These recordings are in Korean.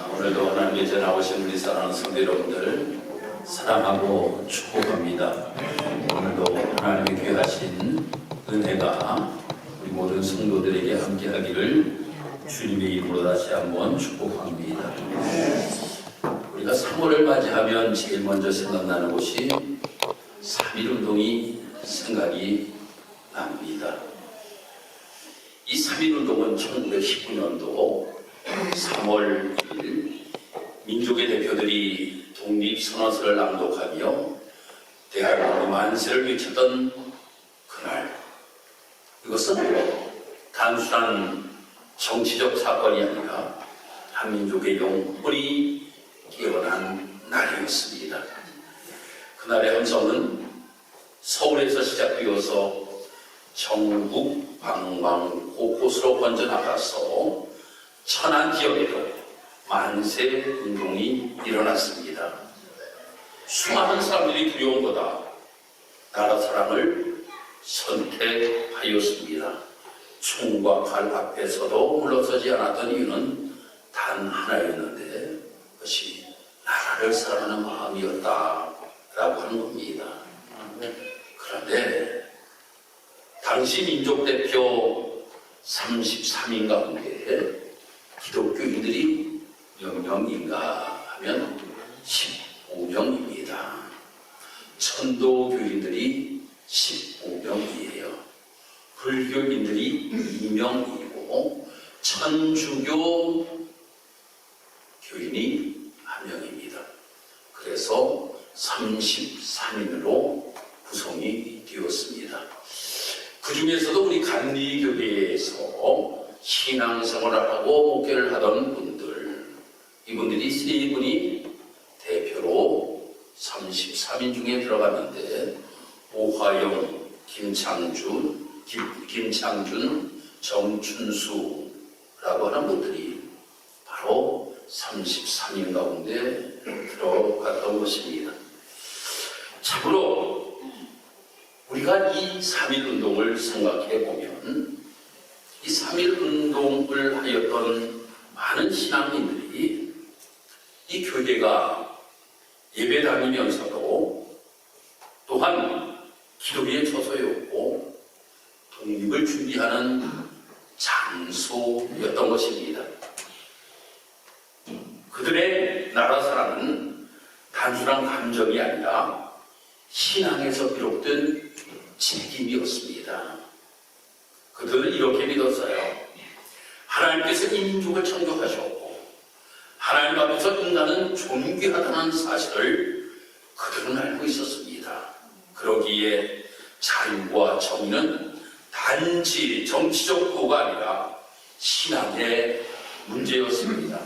오늘도 하나님의 전에 나오신 우리 사랑하는 성도 여러분들 사랑하고 축복합니다. 오늘도 하나님의 귀하신 은혜가 우리 모든 성도들에게 함께하기를 주님의 이름으로 다시 한번 축복합니다. 우리가 3월을 맞이하면 제일 먼저 생각나는 것이 3.1운동이 생각이 납니다. 이 3.1운동은 1919년도 3월 1일 민족의 대표들이 독립선언서를 낭독하며 대한민국 만세를 외쳤던 그날, 이것은 단순한 정치적 사건이 아니라 한민족의 영혼이 깨어난 날이었습니다. 그날의 함성은 서울에서 시작되어서 전국 방방 곳곳으로 번져나가서 천안 지역에도 만세 운동이 일어났습니다. 수많은 사람들이 두려움보다 나라 사랑을 선택하였습니다. 총과 칼 앞에서도 물러서지 않았던 이유는 단 하나였는데 그것이 나라를 사랑하는 마음이었다라고 하는 겁니다. 그런데 당시 민족대표 33인 가운데 기독교인들이 몇 명인가 하면 15명입니다. 천도교인들이 15명이에요. 불교인들이 2명이고 천주교 교인이 1명입니다. 그래서 33인으로 구성이 되었습니다. 그 중에서도 우리 간리교회에서 신앙생활을 하고 목회를 하던 분들, 이분들이 세 분이 대표로 33인 중에 들어갔는데 오화영, 김창준, 정춘수라고 하는 분들이 바로 33인 가운데 들어갔던 것입니다. 참으로 우리가 이 3.1운동을 생각해 보면 이 3.1운동을 하였던 많은 신앙인들이 이 교회가 예배 다니면서도 또한 기도의 처소였고 독립을 준비하는 장소였던 것입니다. 그들의 나라 사랑은 단순한 감정이 아니라 신앙에서 비롯된 책임이었습니다. 그들은 이렇게 믿었어요. 하나님께서 이 민족을 창조하셨고 하나님 앞에서 인간은 존귀하다는 사실을 그들은 알고 있었습니다. 그러기에 자유와 정의는 단지 정치적 도가 아니라 신앙의 문제였습니다.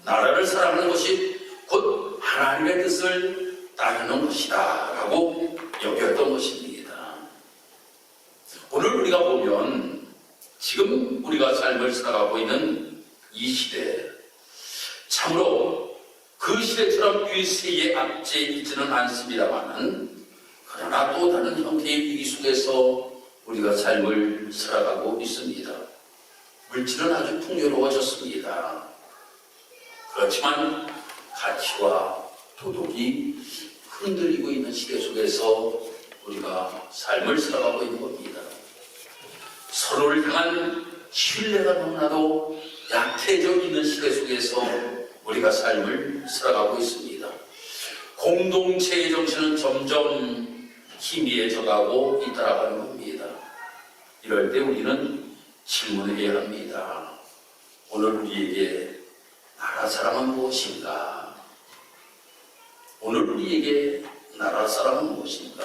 나라를 사랑하는 것이 곧 하나님의 뜻을 따르는 것이다 라고 여겼던 것입니다. 오늘 우리가 보면 지금 우리가 삶을 살아가고 있는 이 시대, 참으로 그 시대처럼 위세에 압제해 있지는 않습니다만 그러나 또 다른 형태의 위기 속에서 우리가 삶을 살아가고 있습니다. 물질은 아주 풍요로워졌습니다. 그렇지만 가치와 도덕이 흔들리고 있는 시대 속에서 우리가 삶을 살아가고 있는 겁니다. 서로를 향한 신뢰가 너무나도 약해져 있는 시대 속에서 우리가 삶을 살아가고 있습니다. 공동체의 정신은 점점 희미해져가고 있다라고 하는 겁니다. 이럴 때 우리는 질문해야 합니다. 오늘 우리에게 나라 사랑은 무엇인가? 오늘 우리에게 나라 사랑은 무엇인가?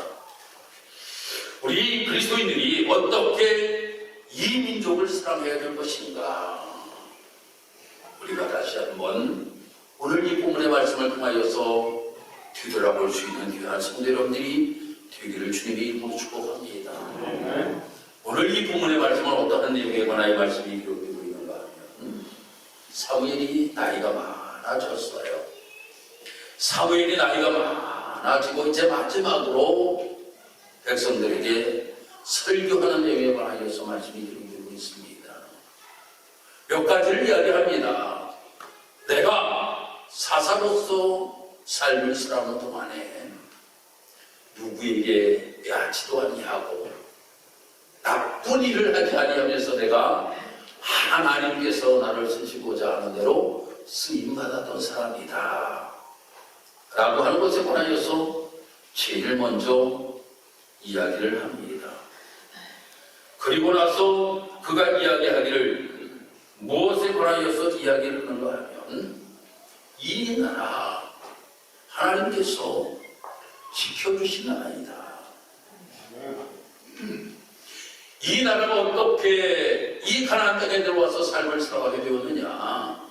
우리 그리스도인들이 어떻게 이 민족을 사랑해야 될 것인가? 우리가 다시 한번 오늘 이 본문의 말씀을 통하여서 뒤돌아볼 수 있는 귀한 성도 여러분들이 되기를 주님의 이름으로 축복합니다. 오늘 이 본문의 말씀은 어떠한 내용에 관하여 말씀이 기록되고 있는가 하면 사무엘이 나이가 많아졌어요. 사무엘이 나이가 많아지고 이제 마지막으로 백성들에게 설교하는 내용에 관하여서 말씀이 기록되고 있습니다. 몇 가지를 이야기합니다. 내가 사사로서 삶을 살아오는 동안에 누구에게 빼앗지도 아니하고 나쁜 일을 하지 아니하면서 내가 하나님께서 나를 쓰시고자 하는 대로 쓰임받았던 사람이다 라고 하는 것에 관하여서 제일 먼저 이야기를 합니다. 그리고 나서 그가 이야기하기를 무엇에 관하여서 이야기를 하는가 하면 이 나라 하나님께서 지켜주신 나라이다. 이 나라가 어떻게 이 가나안 땅에 들어와서 삶을 살아가게 되었느냐?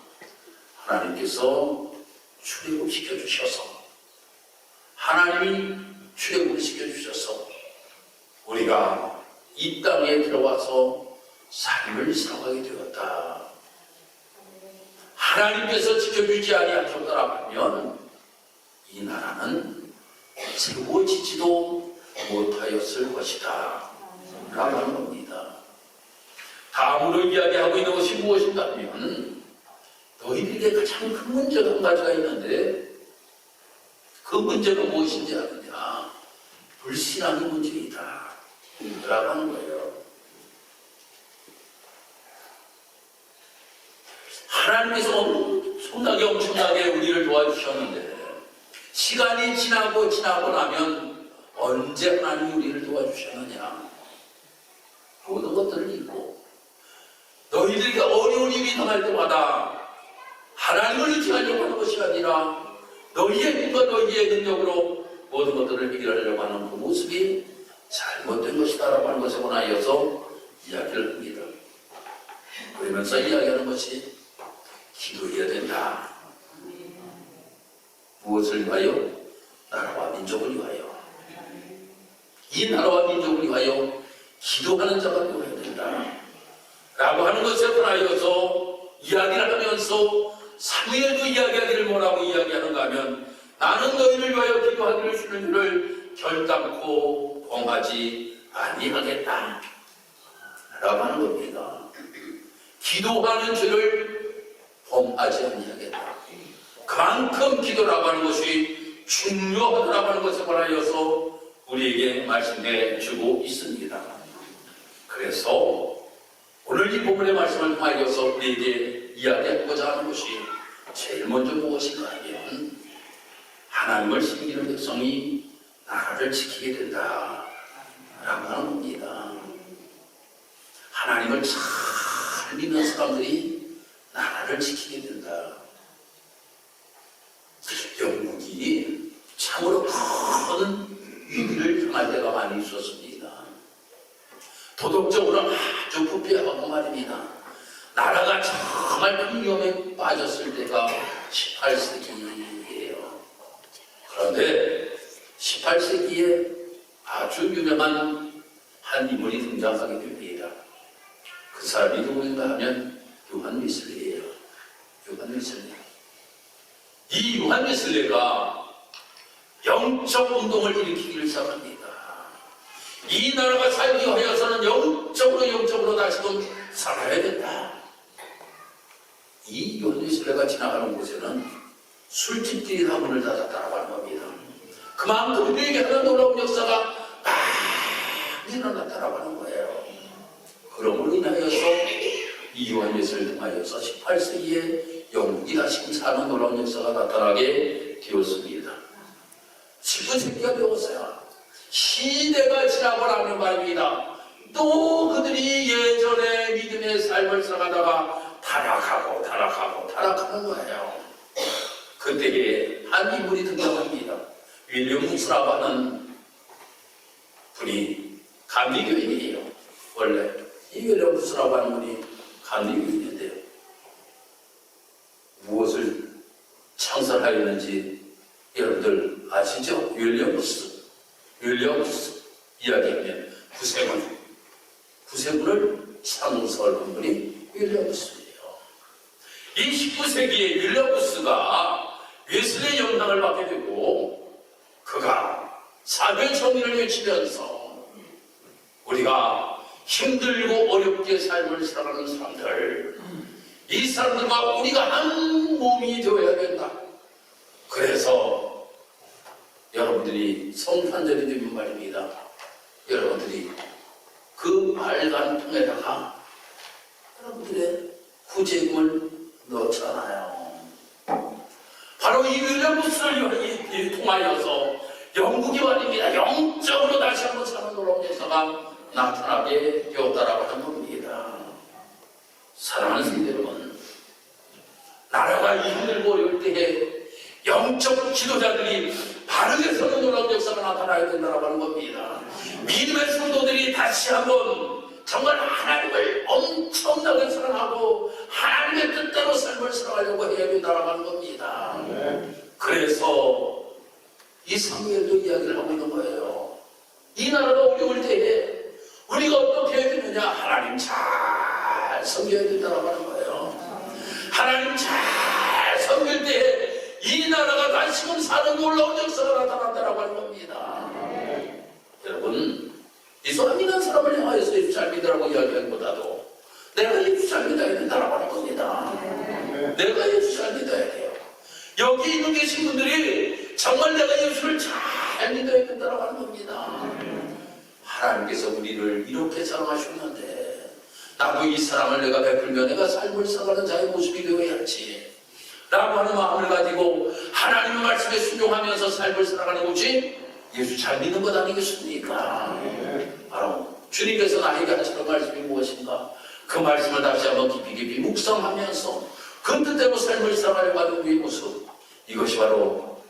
하나님께서 출애굽시켜 주셔서, 하나님이 출애굽시켜 주셔서 우리가 이 땅에 들어와서 삶을 살아가게 되었다. 하나님께서 지켜주지 아니하셨더라 하면 이 나라는 세워지지도 못하였을 것이다 라고 하는 겁니다. 다음으로 이야기하고 있는 것이 무엇인가 하면 너희들에게 가장 큰 문제가 한 가지가 있는데 그 문제가 무엇인지 아느냐? 불신앙의 문제이다 라고 하는 거예요. 하나님께서 엄청나게 우리를 도와주셨는데 시간이 지나고 나면 언제 하나님이 우리를 도와주셨느냐? 모든 것들을 잊고 너희들이 어려운 일이 당할 때마다 하나님을 의지하려고 하는 것이 아니라 너희의 힘과 너희의 능력으로 모든 것들을 해결하려고 하는 그 모습이 잘못된 것이다 라고 하는 것에 관하여서 이야기를 합니다. 그러면서 이야기하는 것이 기도해야 된다. 무엇을 위하여? 나라와 민족을 위하여. 이 나라와 민족을 위하여 기도하는 자가 되어야 된다 라고 하는 것에 관하여서 이야기를 하면서 사무엘도 이야기하기를 뭐라고 이야기하는가 하면 나는 너희를 위하여 기도하기를 주는 줄을 결단코 범하지 아니하겠다 라고 하는 겁니다. 기도하는 줄을 범하지 아니하겠다. 그만큼 기도라고 하는 것이 중요하다고 하는 것에 관하여서 우리에게 말씀해 주고 있습니다. 그래서 오늘 이 본문의 말씀을 통하여서 우리에게 이야기하고자 하는 것이 제일 먼저 무엇인가 하면 하나님을 섬기는 백성이 나라를 지키게 된다 라고 하는 겁니다. 하나님을 잘 믿는 사람들이 나라를 지키게 된다. 영국이 참으로 큰 위기를 당할 때가 많이 있었습니다. 도덕적으로 아주 부패하고 말입니다. 나라가 정말 큰 위험에 빠졌을 때가 18세기예요. 그런데 18세기에 아주 유명한 한 인물이 등장하게 됩니다. 그 사람이 누구인가 하면 요한 웨슬리예요. 요한 웨슬리. 이 요한 웨슬리가 영적 운동을 일으키기를 시작합니다. 이 나라가 살기 위해서는 영적으로 다시금 살아야 된다. 이 요한 웨슬리가 지나가는 곳에는 술집들이 다 문을 닫았다고 하는 겁니다. 그만큼 우리에게 하는 놀라운 역사가 많이 일어났다고 하는 거예요. 그러므로 인하여서 이 요한 웨슬리를 통하여서 18세기에 영국이 다시금 사는 놀라운 역사가 나타나게 되었습니다. 19세기가 되었어요. 시대가 지나고 나면 말입니다. 또 그들이 예전의 믿음의 삶을 살아가다가 타락하는 거예요. 그때에 한 인물이 등장합니다. 윌리엄 훅스라고 하는 분이 감리교인이에요. 원래 이 윌리엄 훅스라고 하는 분이 감리교인인데요. 무엇을 창설하였는지 여러분들 아시죠? 윌리엄 훅스 이야기하면 구세군을 창설한 분이 윌리엄 훅스예요. 이 19세기에 윌리엄 훅스가 웨슬리의 영향을 받게 되고 그가 사회 정의를 외치면서 우리가 힘들고 어렵게 삶을 살아가는 사람들, 이 사람들과 우리가 한 몸이 되어야 된다. 여러분들이 성탄절이 되면 말입니다. 여러분들이 그 빨간 통에다가 여러분들의 구제금을 넣잖아요. 바로 이 윌리엄스를 통하여서 영국이 말입니다. 영적으로 다시 한번 사는 놀라운 역사가 나타나게 되었다라고 하는 겁니다. 사랑하는 성도 여러분, 나라가 힘들고 어려울 때에 영적 지도자들이 바르게 서는 놀라운 역사가 나타나야 된다고 하는 겁니다. 믿음의 성도들이 다시 한번 정말 하나님을 엄청나게 사랑하고 하나님의 뜻대로 삶을 살아가려고 해야 된다고 하는 겁니다. 그래서 이 사무엘도 이야기를 하고 있는 거예요. 이 나라가 어려울 때에 우리가 어떻게 해야 되느냐? 하나님 잘 섬겨야 된다고 하는 거예요. 하나님 잘 섬길 때에 이 나라가 다시금 사는 놀라운 역사가 나타난다고 하는 겁니다. 여러분, 이 사람 믿는 사람을 향하여서 예수 잘 믿으라고 이야기하기보다도 내가 예수 잘 믿어야 된다고 하는 겁니다. 내가 예수 잘 믿어야 돼요. 여기 있는 계신 분들이 정말 내가 예수를 잘 믿어야 된다고 하는 겁니다. 하나님께서 우리를 이렇게 사랑하셨는데 나도 이 사랑을 내가 베풀며 내가 삶을 살아가는 자의 모습이 되어야지 라고 하는 마음을 가지고 하나님의 말씀에 순종하면서 삶을 살아가는 것이 예수 잘 믿는 것 아니겠습니까? 바로 주님께서 나에게 하시는 말씀이 무엇인가? 그 말씀을 다시 한번 깊이 묵상하면서 그 뜻대로 삶을 살아가려고 하는 우리의 모습, 이것이 바로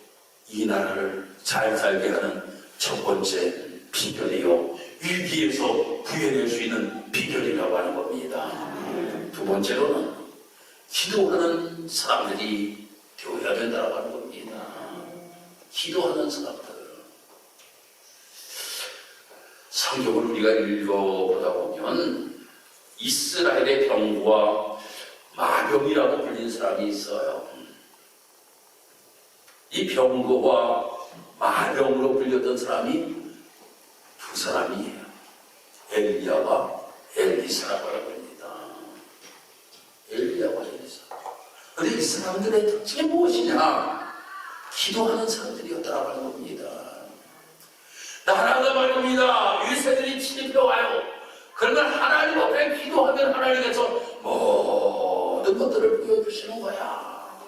이 나라를 잘 살게 하는 첫 번째 비결이요, 위기에서 구해낼 수 있는 비결이라고 하는 겁니다. 두 번째로는 기도하는 사람들이 되어야 된다고 하는 겁니다. 기도하는 사람들. 성경을 우리가 읽어보다 보면 이스라엘의 병과 마병이라고 불린 사람이 있어요. 이 병거와 마병으로 불렸던 사람이 두 사람이에요. 엘리야와 엘리사라고 합니다. 엘리야와 엘리사. 그런데 이 사람들의 특징이 무엇이냐? 기도하는 사람들이었다고 하는 겁니다. 나라가 말입니다. 유세들이 침입해와요. 그러면 하나님 앞에 기도하면 하나님께서 모든 것들을 보여주시는 거야.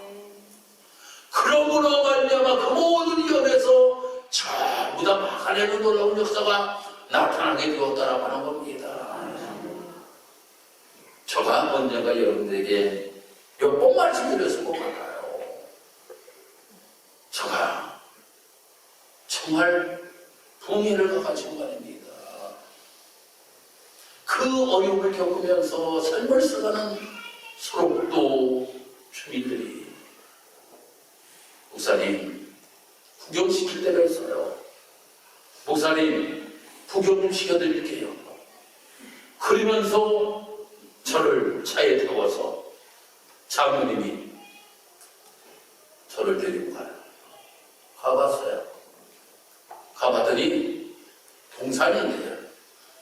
그러므로 말미암아 그 모든 위험에서 전부 다 막아내는 놀라운 역사가 나타나게 되었다라고 하는 겁니다. 제가 언젠가 여러분들에게 몇 번 말씀드렸을 것 같아요. 제가 정말 동의를 가지고 말입니다. 그 어려움을 겪으면서 삶을 살아가는 소록도 주민들이 목사님 구경시킬 때가 있어요. 목사님 구경 좀 시켜드릴게요. 그러면서 저를 차에 태워서 장로님이 저를 데리고 가요. 가봤어요. 가봤더니 동산이 있는데요.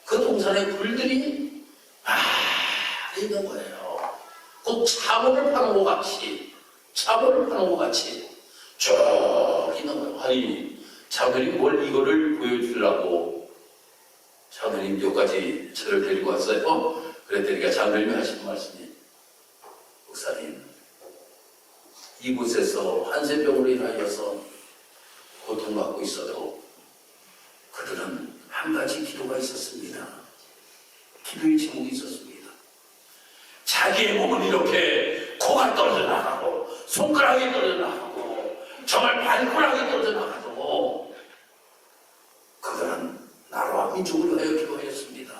그 동산에 굴들이 많이 있는 거예요. 꼭 차고를 파는 것 같이, 차고를 파는 것 같이 쭉 있는 거예요. 아니, 장로님 뭘 이거를 보여주려고 장로님 여기까지 저를 데리고 왔어요. 그랬더니 장로님이 하시는 말씀이, 목사님, 이곳에서 한센병으로 인하여서 고통받고 있어도 그들은 한 가지 기도가 있었습니다. 기도의 제목이 있었습니다. 자기의 몸은 이렇게 코가 떨어져 나가고 손가락이 떨어져 나가고 정말 발가락이 떨어져 나가도 그들은 나라와 민족을 위하여 기도하였습니다.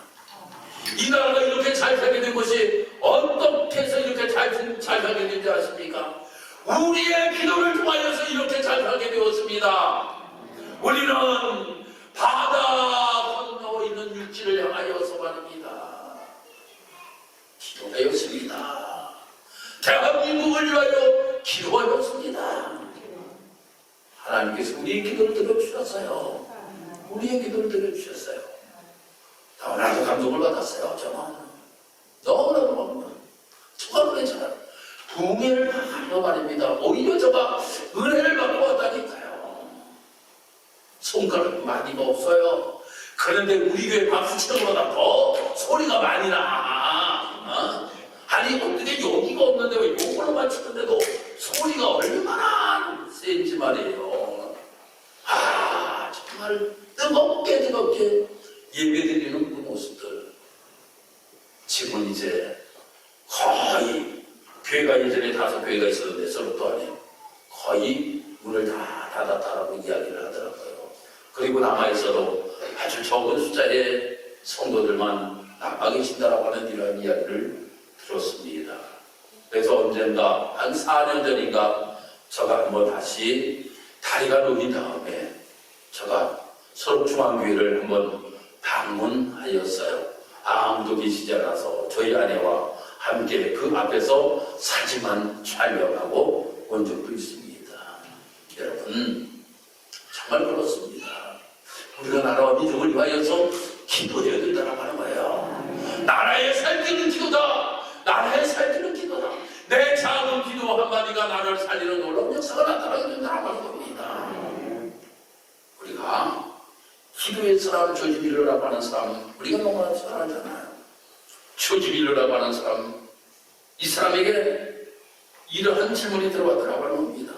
이 나라가 이렇게 잘 살게 된 것이 어떻게 해서 이렇게 잘 살게 된지 아십니까? 우리의 기도를 통하여서 이렇게 잘 살게 되었습니다. 우리는 바다 건너 있는 육지를 향하여서 말입니다. 기도하였습니다. 대한민국을 위하여 기도하였습니다. 하나님께서 우리의 기도를 들어주셨어요. 우리의 기도를 들어주셨어요. 너무나도 감동을 받았어요. 저는 너무나도 저가 괜찮아요. 동해를 가며 말입니다. 오히려 저가 은혜를 받고 왔다니까요. 그런 많이가 없어요. 그런데 우리 교회 박수 치는 것보다 더 소리가 많이 나. 아니 어떻게 여기가 없는데 왜 요걸로만 치는데도 소리가 얼마나 센지 말이에요. 정말 뜨겁게 예배드리는 그 모습들. 지금 이제 거의 교회가 예전에 5교회가 있었는데 서로 안에 거의 문을 다 닫았다라고 이야기를 하더라고요. 그리고 남아있어도 아주 적은 숫자의 성도들만 남아 계신다라고 하는 이런 이야기를 들었습니다. 그래서 언젠가 한 4년 전인가 제가 한번 다시 다리가 놓인 다음에 제가 서울중앙교회를 한번 방문하였어요. 아무도 계시지 않아서 저희 아내와 함께 그 앞에서 사진만 촬영하고 온 적도 있습니다. 여러분 정말 그렇습니다. 우리가 나라와 민족을 위하여서 기도해야 된다고 하는 거예요. 나라의 살기는 기도다. 나라의 살기는 기도다. 내 작은 기도 한마디가 나를 살리는 놀라운 역사가 나타나게 된다고 하는 겁니다. 우리가 기도의 사람, 조지밀러라고 하는 사람 우리가 너무나 잘 알잖아요. 조지밀러라고 하는 사람, 이 사람에게 이러한 질문이 들어왔더라고 하는 겁니다.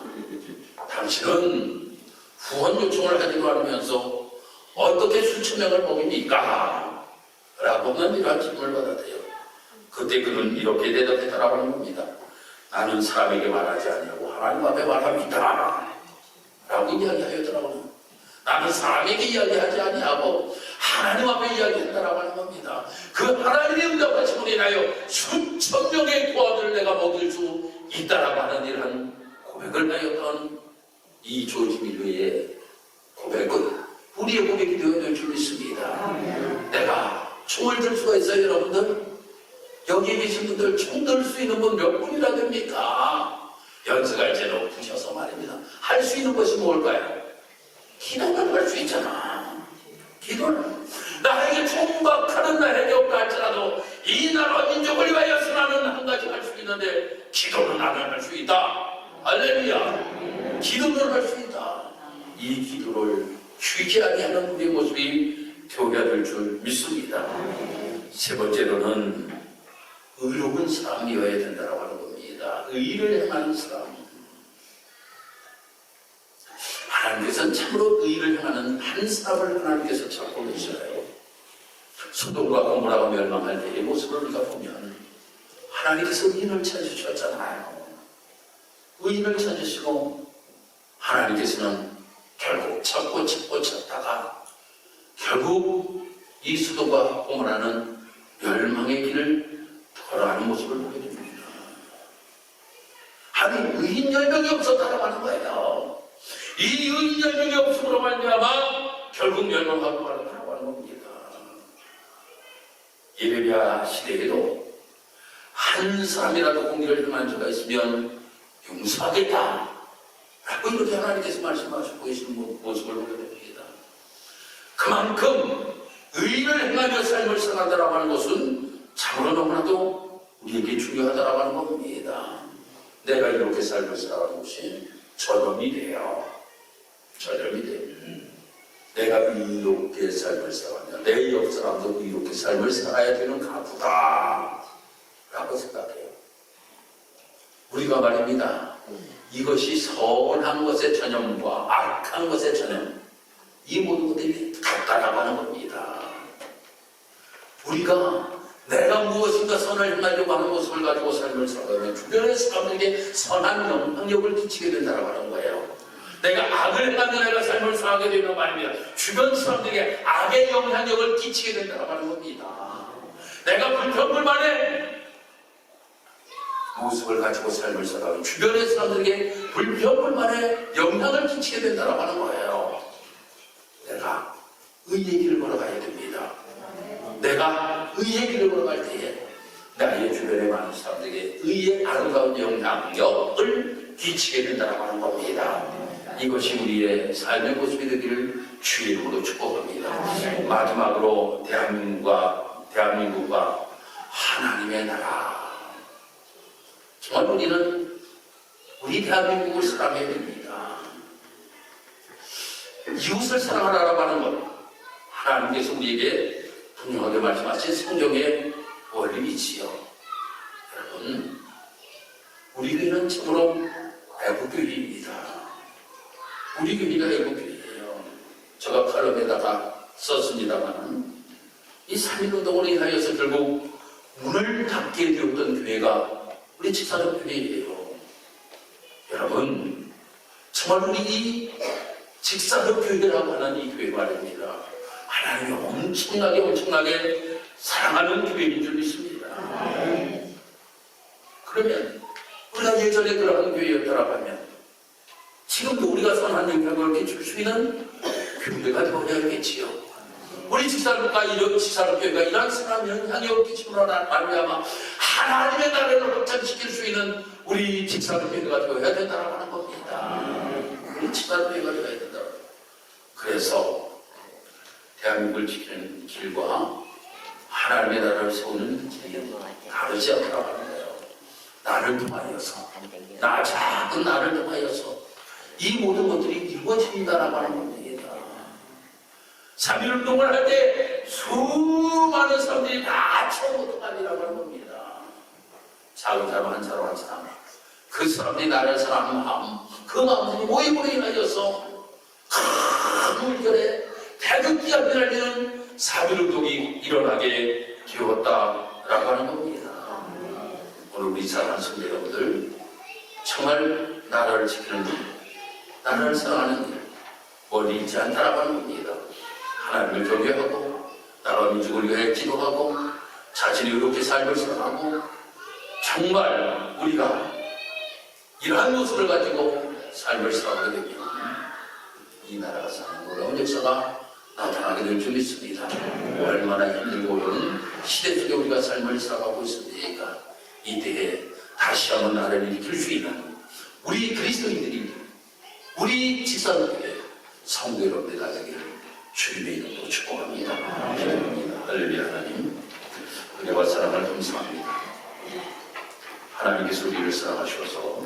당신은 후원 요청을 하지도 않으면서 어떻게 수천 명을 먹입니까? 라고 하는 이러한 질문을 받았대요. 그때 그는 이렇게 대답했다라고 하는 겁니다. 나는 사람에게 말하지 않냐고 하나님 앞에 말합니다. 라고 이야기하였더라고요. 나는 사람에게 이야기하지 아니하고 하나님 앞에 이야기한다라고 하는 겁니다. 그 하나님의 응답하심으로 인하여 수천 명의 고아들을 내가 먹일 수 있다라고 하는 이러한 고백을 하였던 이 조지밀러의 고백은 우리의 고백이 되어야 될 줄 믿습니다. 내가 총을 들 수가 있어요, 여러분들? 여기 계신 분들 총 들 수 있는 분 몇 분이나 됩니까? 연습할제 높으셔서 말입니다. 할 수 있는 것이 뭘까요? 기도를 할 수 있잖아. 기도를. 나에게 총박하는 나에게 없다 할지라도 이 나라 민족을 위하여서 나는 한 가지 할 수 있는데 기도는 나는 할 수 있다. 할렐루야. 기도를 할 수 있다. 이 기도를 쉬지 아니하는 우리의 모습이 되어야 될 줄 믿습니다. 세 번째로는 의로운 사람이어야 된다고 하는 겁니다. 의를 행하는 사람. 하나님께서는 참으로 의를 행하는 한 사람을 하나님께서 찾고 계셔요. 소돔과 고모라가 멸망할 때의 모습을 우리가 보면 하나님께서 의인을 찾으셨잖아요. 의인을 찾으시고 하나님께서는 결국 찾다가 결국 이 소돔과 고모라는 멸망의 길을 걸어가는 모습을 보게 됩니다. 아니 의인 10명이 없었다고 하는 거예요. 이 의인 10명이 없음으로 말미암아 결국 멸망하고 말았다고 하는 겁니다. 예레미야 시대에도 한 사람이라도 공의를 행한 자가 있으면 용서하겠다 라고 이렇게 하나님께서 말씀하시고 계시는 모습을 보게 됩니다. 그만큼 의를 행하며 삶을 살아가라고 하는 것은 참으로 너무나도 우리에게 중요하다고 하는 겁니다. 내가 이렇게 삶을 살아가는 것이 전염이 돼요. 전염이 돼요. 내가 의롭게 삶을 살아가냐, 내 옆 사람도 의롭게 삶을 살아야 되는 가부다 라고 생각해요. 우리가 말입니다. 이것이 선한 것의 전염과 악한 것의 전염, 이 모든 것들이 같다라고 하는 겁니다. 우리가 내가 무엇인가 선을 행하려고 하는 모습을 가지고 삶을 살아가면 주변의 사람들에게 선한 영향력을 끼치게 된다고 하는 거예요. 내가 악을 행하며 내가 삶을 살아가게 되는 말입니다. 주변 사람들에게 악의 영향력을 끼치게 된다고 하는 겁니다. 내가 불평불만의 모습을 가지고 삶을 살아가면 주변의 사람들에게 불평불만의 영향을 끼치게 된다고 하는 거예요. 내가 의의 길을 걸어가야 됩니다. 내가 의의 길을 걸어갈 때에 나의 주변에 많은 사람들에게 의의 아름다운 영향력을 끼치게 된다고 하는 겁니다. 이것이 우리의 삶의 모습이 되기를 주의 이름으로 축복합니다. 마지막으로 대한민국과 하나님의 나라. 정말 우리는 우리 대한민국을 사랑해야 됩니다. 이웃을 사랑하라고 하는 것, 하나님께서 우리에게 분명하게 말씀하신 성경의 원리이지요. 여러분, 우리 교회는 참으로 애국교회입니다. 우리 교회가 애국교회예요. 제가 칼럼에다가 썼습니다만, 이 3.1운동으로 인하여서 결국 문을 닫게 되었던 교회가 우리 직사역교회예요. 여러분, 정말 우리 이 직사역교회라고 하는 이 교회 말입니다. 하나님이 엄청나게 사랑하는 교회인 줄 믿습니다. 그러면 우리가 예전에 그러한 교회였다라고 하면 지금도 우리가 선한 영향을 이렇게 줄 수 있는 교회가 되어야겠지요. 우리 직사역교회가 이런 선한 영향을 끼치므로 말미암아 하나님의 나라를 확장시킬 수 있는 우리 직사역교회가 되어야 된다고 하는 겁니다. 우리 직사역교회가 되어야 된다. 그래서 대한민국을 지키는 길과 하나님의 나라를 세우는 길이 다르지 않다고 하는 거예요. 나를 통하여서, 나 작은 나를 통하여서 이 모든 것들이 이루어진다라고 하는 겁니다. 3.1운동을 할 때 수많은 사람들이 다 처음부터 가리라고 하는 겁니다. 작은 사람 한 사람 한 사람, 그 사람들이 나를 사랑하는 마음, 그 마음들이 모임으로 인하여서 큰 물결에 태극기 앞에 날리는 3.1운동이 일어나게 되었다라고 하는 겁니다. 오늘 우리 사랑하는 성도 여러분들, 정말 나라를 지키는 일, 나라를 사랑하는 일, 멀리 있지 않다라고 하는 겁니다. 하나님을 경외하고 나라와 민족을 위해 기도하고 자신이 이렇게 삶을 살아가고 정말 우리가 이러한 모습을 가지고 삶을 살아가게 되면 이 나라가 사는 놀라운 역사가 나타나게 될 줄 믿습니다. 얼마나 힘들고 어려운 시대 속에 우리가 삶을 살아가고 있습니까? 이때에 다시 한번 나라를 일으킬 수 있는 우리 그리스도인들이, 우리 직사역교회 성도 여러분들이 되기를 주님의 이름으로 축복합니다. 기도합니다. 할렐루야. 하나님, 은혜와 사랑을 감사합니다. 하나님께서 우리를 사랑하셔서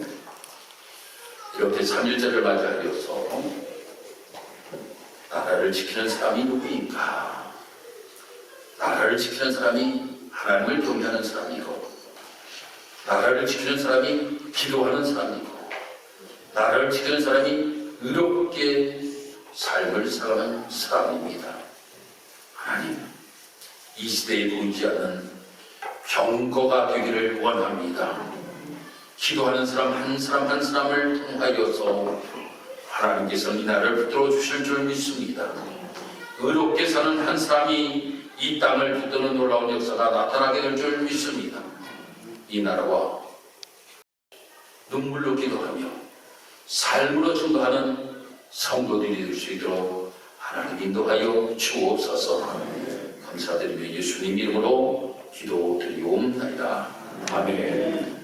이렇게 3.1절을 맞이하여서 나라를 지키는 사람이 누구인가? 나라를 지키는 사람이 하나님을 경외하는 사람이고, 나라를 지키는 사람이 기도하는 사람이고, 나라를 지키는 사람이 의롭게 삶을 살아가는 사람입니다. 하나님, 이 시대에 보이지 않는 경거가 되기를 원합니다. 기도하는 사람 한 사람을 통하여서 하나님께서 이 나라를 붙들어 주실 줄 믿습니다. 의롭게 사는 한 사람이 이 땅을 붙드는 놀라운 역사가 나타나게 될 줄 믿습니다. 이 나라와 눈물로 기도하며 삶으로 증거하는 성도들이 될 수 있도록 하나님 인도하여 주옵소서. 감사드리며 예수님 이름으로 기도드리옵나이다. 아멘.